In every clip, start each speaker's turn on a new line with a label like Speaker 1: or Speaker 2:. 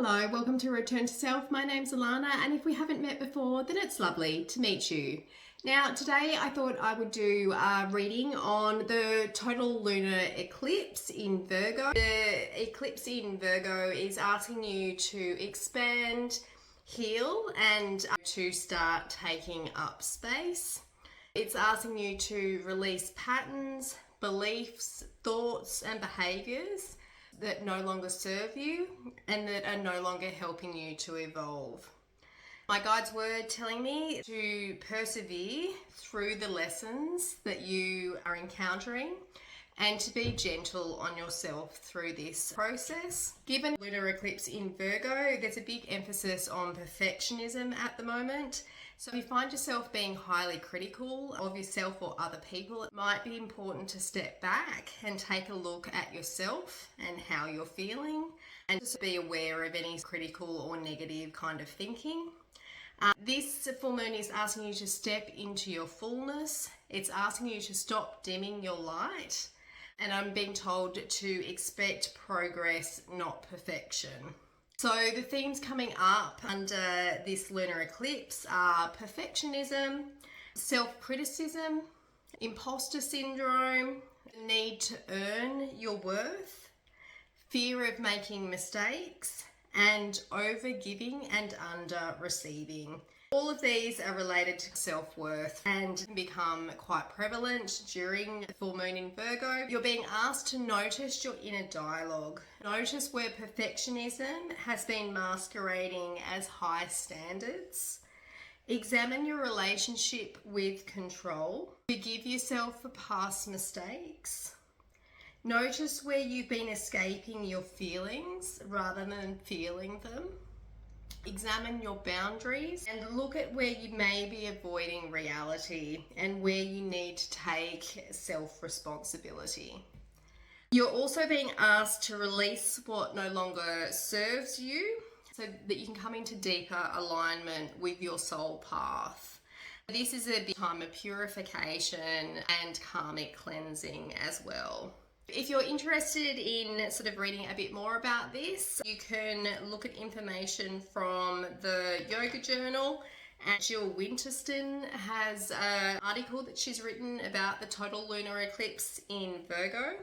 Speaker 1: Hello, welcome to Return to Self. My name's Alana, and if we haven't met before, then it's lovely to meet you. Now, today I thought I would do a reading on the total lunar eclipse in Virgo. The eclipse in Virgo is asking you to expand, heal, and to start taking up space. It's asking you to release patterns, beliefs, thoughts, and behaviors that no longer serve you and that are no longer helping you to evolve. My guides were telling me to persevere through the lessons that you are encountering and to be gentle on yourself through this process. Given lunar eclipse in Virgo, there's a big emphasis on perfectionism at the moment. So if you find yourself being highly critical of yourself or other people, it might be important to step back and take a look at yourself and how you're feeling, and just be aware of any critical or negative kind of thinking. This full moon is asking you to step into your fullness. It's asking you to stop dimming your light. And I'm being told to expect progress, not perfection. So the themes coming up under this lunar eclipse are perfectionism, self-criticism, imposter syndrome, the need to earn your worth, fear of making mistakes, and over-giving and under-receiving. All of these are related to self-worth and can become quite prevalent during the full moon in Virgo. You're being asked to notice your inner dialogue. Notice where perfectionism has been masquerading as high standards. Examine your relationship with control. Forgive yourself for past mistakes. Notice where you've been escaping your feelings rather than feeling them. Examine your boundaries and look at where you may be avoiding reality and where you need to take self-responsibility. You're also being asked to release what no longer serves you so that you can come into deeper alignment with your soul path. This is a big time of purification and karmic cleansing as well. If you're interested in sort of reading a bit more about this, you can look at information from the Yoga Journal. And Jill Winterston has an article that she's written about the total lunar eclipse in Virgo.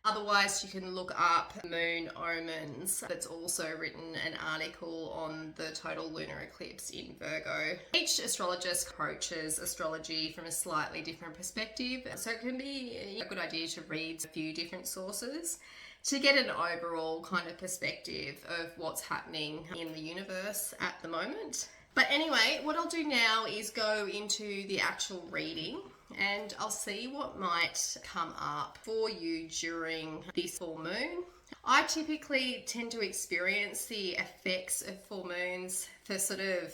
Speaker 1: Otherwise, you can look up Moon Omens. That's also written an article on the total lunar eclipse in Virgo. Each astrologist approaches astrology from a slightly different perspective, so it can be a good idea to read a few different sources to get an overall kind of perspective of what's happening in the universe at the moment. But anyway, what I'll do now is go into the actual reading and I'll see what might come up for you during this full moon. I typically tend to experience the effects of full moons for sort of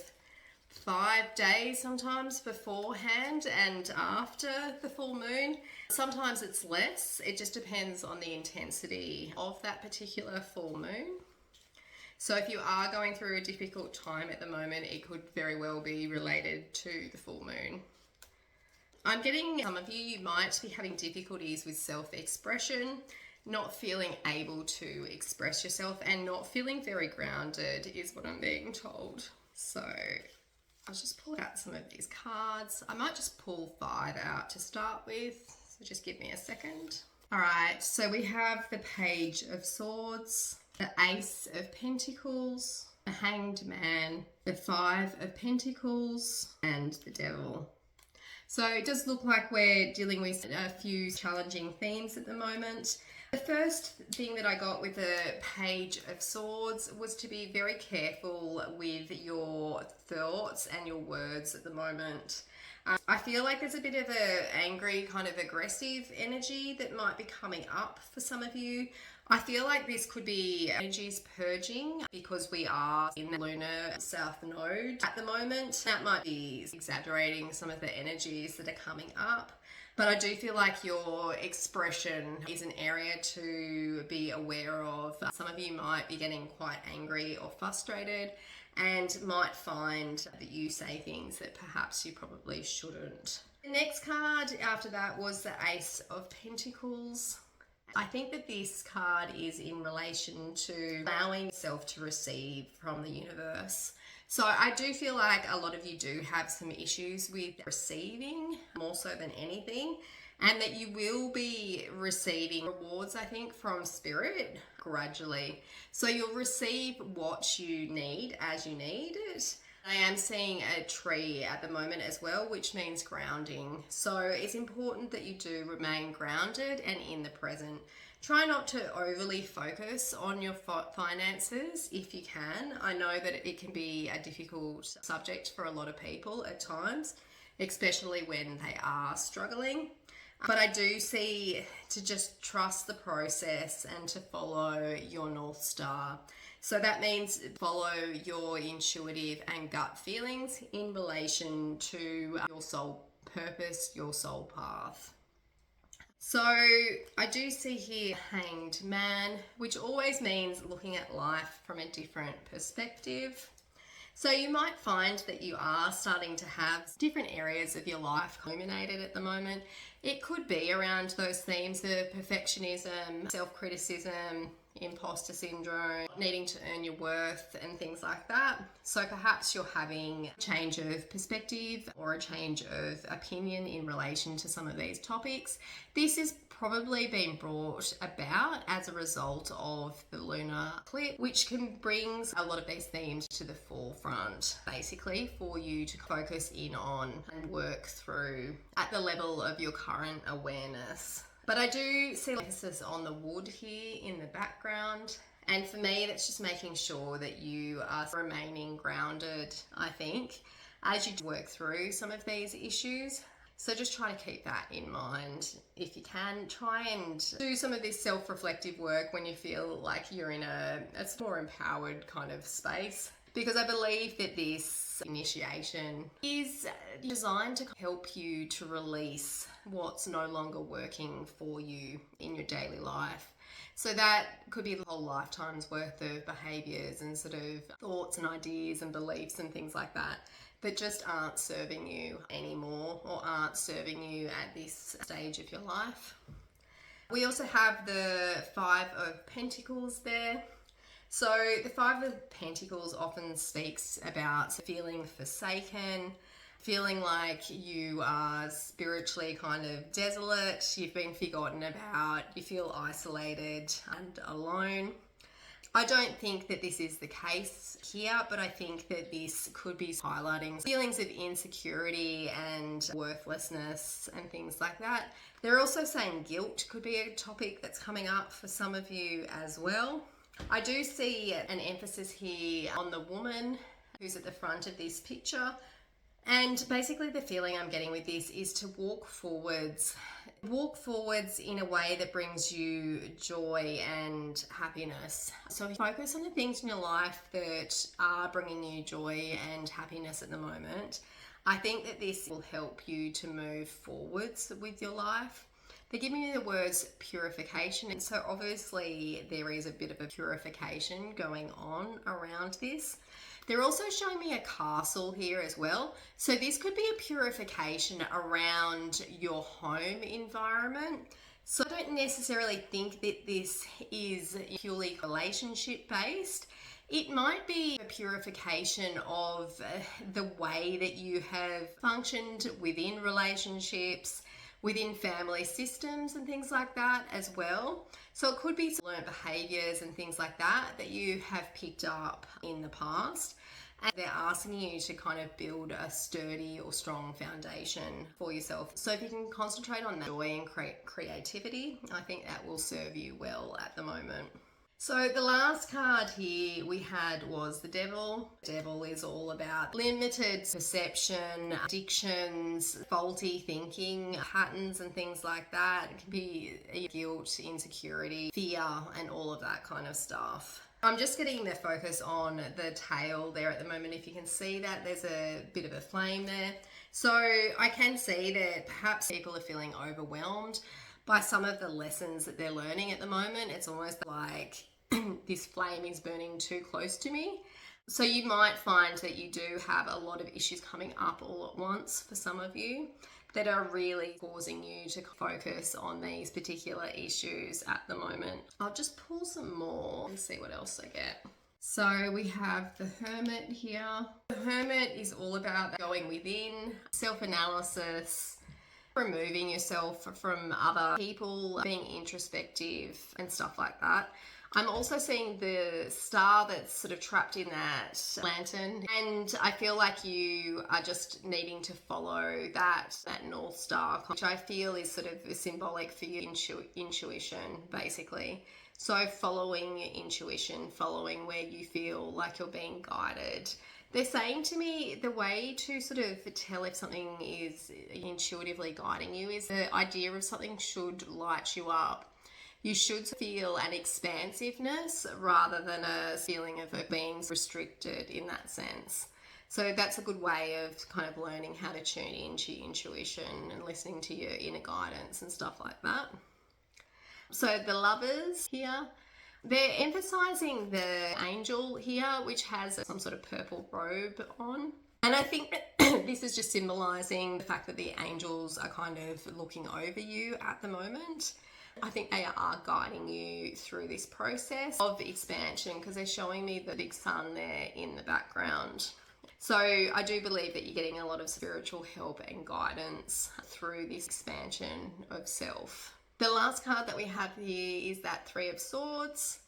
Speaker 1: 5 days sometimes beforehand and after the full moon. Sometimes it's less. It just depends on the intensity of that particular full moon. So if you are going through a difficult time at the moment, it could very well be related to the full moon. I'm getting some of you might be having difficulties with self-expression, not feeling able to express yourself and not feeling very grounded is what I'm being told. So I'll just pull out some of these cards. I might just pull 5 out to start with, so just give me a second. All right, so we have the Page of Swords, the Ace of Pentacles, the Hanged Man, the 5 of Pentacles, and the Devil. So it does look like we're dealing with a few challenging themes at the moment. The first thing that I got with the Page of Swords was to be very careful with your thoughts and your words at the moment. I feel like there's a bit of a angry, kind of aggressive energy that might be coming up for some of you. I feel like this could be energies purging because we are in the lunar south node at the moment. That might be exaggerating some of the energies that are coming up. But I do feel like your expression is an area to be aware of. Some of you might be getting quite angry or frustrated and might find that you say things that perhaps you probably shouldn't. The next card after that was the Ace of Pentacles. I think that this card is in relation to allowing yourself to receive from the universe. So I do feel like a lot of you do have some issues with receiving more so than anything, and that you will be receiving rewards, I think, from spirit gradually. So you'll receive what you need as you need it. I am seeing a tree at the moment as well, which means grounding. So it's important that you do remain grounded and in the present. Try not to overly focus on your finances if you can. I know that it can be a difficult subject for a lot of people at times, especially when they are struggling. But I do see to just trust the process and to follow your North Star. So that means follow your intuitive and gut feelings in relation to your soul purpose, your soul path. So I do see here Hanged Man, which always means looking at life from a different perspective. So you might find that you are starting to have different areas of your life culminated at the moment. It could be around those themes of perfectionism, self-criticism, imposter syndrome, needing to earn your worth and things like that. So perhaps you're having a change of perspective or a change of opinion in relation to some of these topics. This is probably been brought about as a result of the lunar eclipse, which can bring a lot of these themes to the forefront, basically, for you to focus in on and work through at the level of your current awareness. But I do see emphasis on the wood here in the background. And for me, that's just making sure that you are remaining grounded, I think, as you work through some of these issues. So just try to keep that in mind. If you can, try and do some of this self-reflective work when you feel like you're in a more empowered kind of space. Because I believe that this initiation is designed to help you to release what's no longer working for you in your daily life. So that could be the whole lifetime's worth of behaviours and sort of thoughts and ideas and beliefs and things like that just aren't serving you anymore or aren't serving you at this stage of your life. We also have the Five of Pentacles there. So the Five of Pentacles often speaks about feeling forsaken, feeling like you are spiritually kind of desolate, you've been forgotten about, you feel isolated and alone. I don't think that this is the case here, but I think that this could be highlighting feelings of insecurity and worthlessness and things like that. They're also saying guilt could be a topic that's coming up for some of you as well. I do see an emphasis here on the woman who's at the front of this picture. And basically the feeling I'm getting with this is to walk forwards in a way that brings you joy and happiness. So focus on the things in your life that are bringing you joy and happiness at the moment. I think that this will help you to move forwards with your life. They're giving me the words purification, and so obviously there is a bit of a purification going on around this. They're also showing me a castle here as well. So this could be a purification around your home environment. So I don't necessarily think that this is purely relationship based. It might be a purification of the way that you have functioned within relationships, within family systems and things like that as well. So it could be learned behaviours and things like that you have picked up in the past. And they're asking you to kind of build a sturdy or strong foundation for yourself. So if you can concentrate on that joy and creativity, I think that will serve you well at the moment. So the last card here we had was the Devil. The Devil is all about limited perception, addictions, faulty thinking, patterns and things like that. It can be guilt, insecurity, fear and all of that kind of stuff. I'm just getting the focus on the tail there at the moment. If you can see that, there's a bit of a flame there. So I can see that perhaps people are feeling overwhelmed by some of the lessons that they're learning at the moment. It's almost like this flame is burning too close to me. So you might find that you do have a lot of issues coming up all at once for some of you. that are really causing you to focus on these particular issues at the moment. I'll just pull some more and see what else I get. So we have the Hermit here. The Hermit is all about going within, self-analysis, removing yourself from other people, being introspective and stuff like that. I'm also seeing the star that's sort of trapped in that lantern, and I feel like you are just needing to follow that North Star, which I feel is sort of symbolic for your intuition, basically. So following your intuition, following where you feel like you're being guided. They're saying to me the way to sort of tell if something is intuitively guiding you is the idea of something should light you up. You should feel an expansiveness rather than a feeling of it being restricted in that sense. So that's a good way of kind of learning how to tune into your intuition and listening to your inner guidance and stuff like that. So the Lovers here, they're emphasizing the angel here, which has some sort of purple robe on. And I think this is just symbolizing the fact that the angels are kind of looking over you at the moment. I think they are guiding you through this process of expansion because they're showing me the big sun there in the background. So I do believe that you're getting a lot of spiritual help and guidance through this expansion of self. The last card that we have here is that Three of Swords.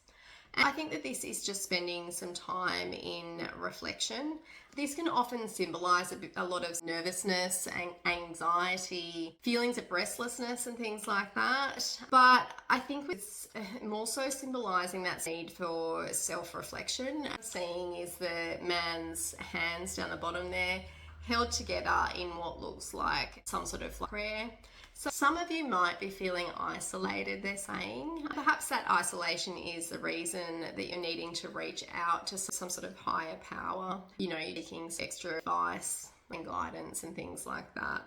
Speaker 1: And I think that this is just spending some time in reflection. This can often symbolize a lot of nervousness and anxiety, feelings of restlessness and things like that. But I think it's more so symbolizing that need for self-reflection. What I'm seeing is the man's hands down the bottom there, held together in what looks like some sort of prayer. So some of you might be feeling isolated, they're saying. Perhaps that isolation is the reason that you're needing to reach out to some sort of higher power. You know, you're seeking extra advice and guidance and things like that.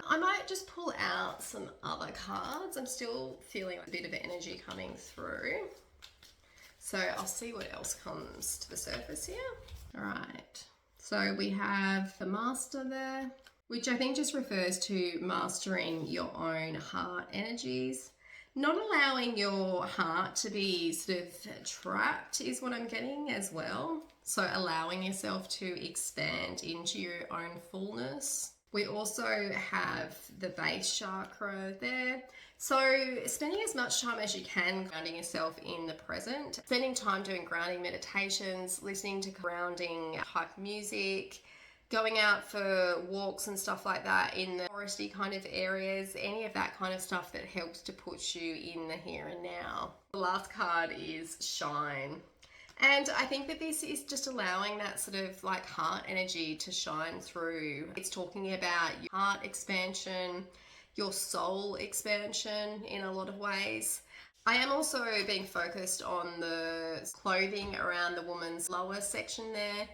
Speaker 1: I might just pull out some other cards. I'm still feeling a bit of energy coming through. So I'll see what else comes to the surface here. All right. So we have the Master there, which I think just refers to mastering your own heart energies. Not allowing your heart to be sort of trapped is what I'm getting as well. So allowing yourself to expand into your own fullness. We also have the base chakra there. So spending as much time as you can grounding yourself in the present, spending time doing grounding meditations, listening to grounding type music, going out for walks and stuff like that in the foresty kind of areas, any of that kind of stuff that helps to put you in the here and now. The last card is Shine. And I think that this is just allowing that sort of like heart energy to shine through. It's talking about your heart expansion, your soul expansion in a lot of ways. I am also being focused on the clothing around the woman's lower section there.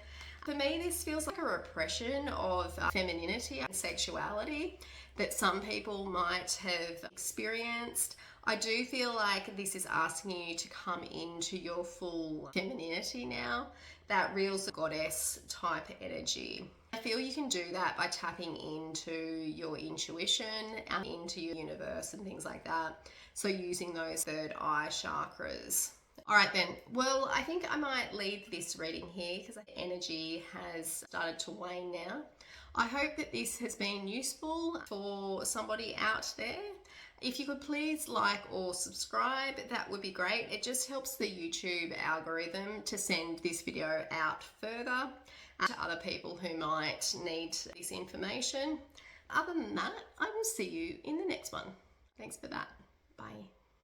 Speaker 1: For me, this feels like a repression of femininity and sexuality that some people might have experienced. I do feel like this is asking you to come into your full femininity now, that real goddess type energy. I feel you can do that by tapping into your intuition and into your universe and things like that. So using those third eye chakras. All right then, well, I think I might leave this reading here because the energy has started to wane now. I hope that this has been useful for somebody out there. If you could please like or subscribe, that would be great. It just helps the YouTube algorithm to send this video out further to other people who might need this information. Other than that, I will see you in the next one. Thanks for that. Bye.